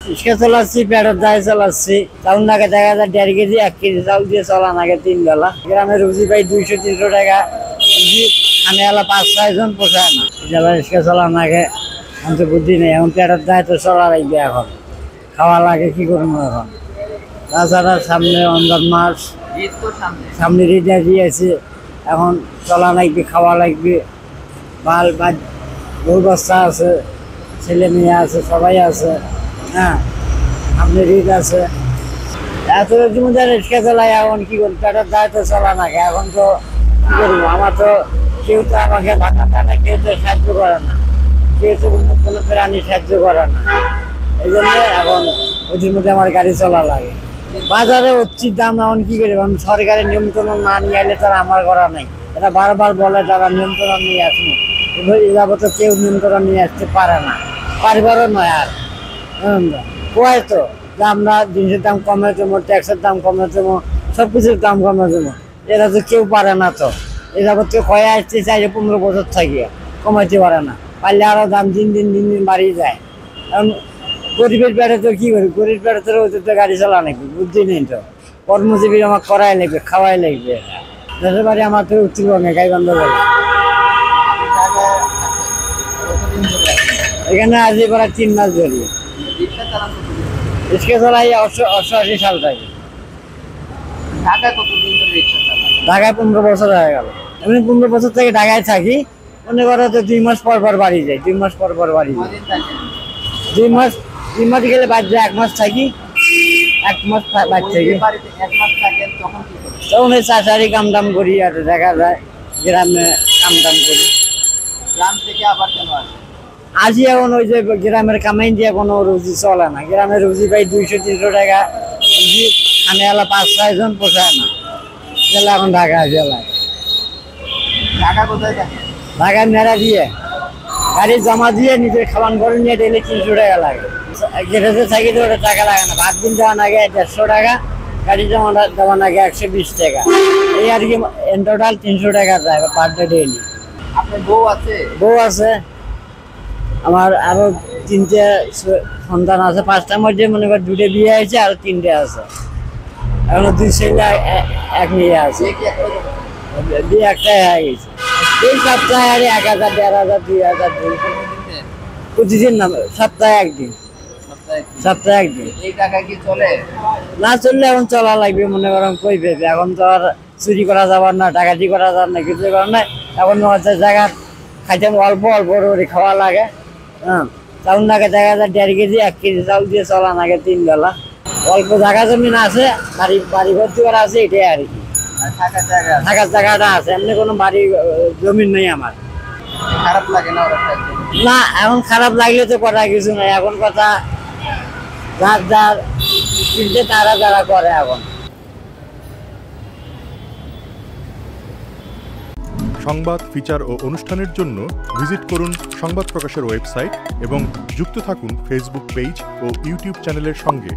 রিক্সা চালাচ্ছি, পেটের দায় চালাচ্ছি। চাউল নাগে দেখা যায় 1.5 কেজি 1 কেজি চাউল দিয়ে চলা নাগে 3 বেলা। গ্রামের রুজি পাই 200-300 টাকা, খানেওয়ালা 5-6 জন পোষায় না। জেলা রিক্সা চলা নাগে আমি তো বুদ্ধি নেই, এখন পেটের দায় তো চলা লাগবে, এখন খাওয়া লাগে, কি করবো এখন। তাছাড়া সামনে রমজান মাস, সামনে ঈদ আছে, এখন চলা লাগবে, খাওয়া লাগবে। বাল বউ বাচ্চা আছে, ছেলে মেয়ে আছে, সবাই আছে। হ্যাঁ, সামনে ঈদ আছে, এত জমিদার রিক্সা চালাই, এখন কি করবো, পেটের দায় তো চলা নাগে। এখন তো কি করবো, আমার তো কেউ তো আমাকে ভাতা টানা, কেউ তো সাহায্য করে না, কেউ তো কোনো প্রাণী সাহায্য করে না। এই জন্য এখন ওদের মধ্যে আমার গাড়ি চলা লাগে। বাজারে উচিত দাম, এখন কি করবো, আমি সরকারের নিয়ন্ত্রণ না নিয়ে এলে তারা আমার করা নাই। এটা বারবার বলে তারা নিয়ন্ত্রণ নিয়ে আসুন, এবার এযাবত কেউ নিয়ন্ত্রণ নিয়ে আসতে পারে না, পারিবারও নয়। আর কয় তো যে আমরা জিনিসের দাম কমে দেবো, ট্যাক্সের দাম কমে দেবো, সব কিছুর দাম কমে দেবো, এরা তো কেউ পারে না। তো এযাবত কেউ কয়ে আসতে চাইলে 15 বছর থাকিয়ে কমাইতে পারে না, পারলে আরো দাম দিন দিন বাড়িয়ে যায়। কারণ গরিবের পেটে তো কি করি, গরিব পেটে তো ওদের তো গাড়ি চালা নাকি, বুদ্ধি নেই তো। কর্মজীবী আমার করাই লাগবে, খাওয়াই লাগবে। দেশের বাড়ি আমার তো উত্তরবঙ্গে, গাইবান্ধা বলে। এখানে আজ প্রায় 3 মাস ধরি রিক্সা চালাই, 88 সাল থেকে। ঢাকায় 15 বছর হয়ে গেল। এমনি 15 বছর থেকে ঢাকায় থাকি। মনে করো তো 2 মাস পর পর বাড়ি যাই, 2 মাস পর পর বাড়ি যাই। 2 মাস গেলে বাদ যায়, 1 মাস থাকি, 1 মাস বাদ থাকি। তখন ওই চাষারি কাম দাম করি, আর দেখা যায় গ্রামে কাম দাম করি। আজই এখন ওই যে গ্রামের কামাই দিয়ে কোনো রুজি চলে না। গ্রামের রুজি পাই 200-300 টাকা, খানেওয়ালা 5-6 জন পোষায় না। গেলে এখন ঢাকা জেলায়। ঢাকায় মেরা দিয়ে গাড়ি জমা দিয়ে নিজের খাবার করে নিয়ে ডেলি 300 টাকা লাগে। গেটেতে থাকি তো ওটা টাকা লাগে না, ভাত দিন দেওয়া লাগে 150 টাকা, গাড়ি জমা দেওয়া লাগে 120 টাকা। এই আর কি, ইন টোটাল 300 টাকা যায় পার ডে ডেইলি। আপনার বউ আছে? বউ আছে, আমার আরো 3টে সন্তান আছে। 5টার মধ্যে মনে কর 2টে বিয়ে হয়েছে, আর 3টে আছে। এখনো 2 ছেলে 1 মেয়ে আছে। বিয়ে একটাই হয়ে গেছে। এই সপ্তাহে আর 1000, 1500, 2000 প্রতিদিন না, সপ্তাহে একদিন। সপ্তাহে একদিন। এই টাকা কি চলে? না চললে এখন চলা লাগবে, মনে করেন কই পেবে। এখন তো আর চুরি করা যাবার না, ডাকাতি করা যাবে না, কিছু করার নাই। এখন জায়গা খাইতে অল্প অল্প করে খাওয়া লাগে। হ্যাঁ, চাউল নাগে দেখা যায় 1.5 কেজি 1 কেজি চাউল দিয়ে চলা নাগে 3 বেলা। অল্প জায়গা জমিন আছে, বাড়ি ভর্তি করা আছে, এটাই আর কি। থাকার জায়গাটা আছে, এমনি কোনো বাড়ি জমিন নেই আমার। খারাপ লাগে না? না, এখন খারাপ লাগলে তো কথা কিছু নাই। এখন কথা যার চিনতে তারা করে। এখন সংবাদ, ফিচার ও অনুষ্ঠানের জন্য ভিজিট করুন সংবাদ প্রকাশের ওয়েবসাইট এবং যুক্ত থাকুন ফেসবুক পেজ ও ইউটিউব চ্যানেলের সঙ্গে।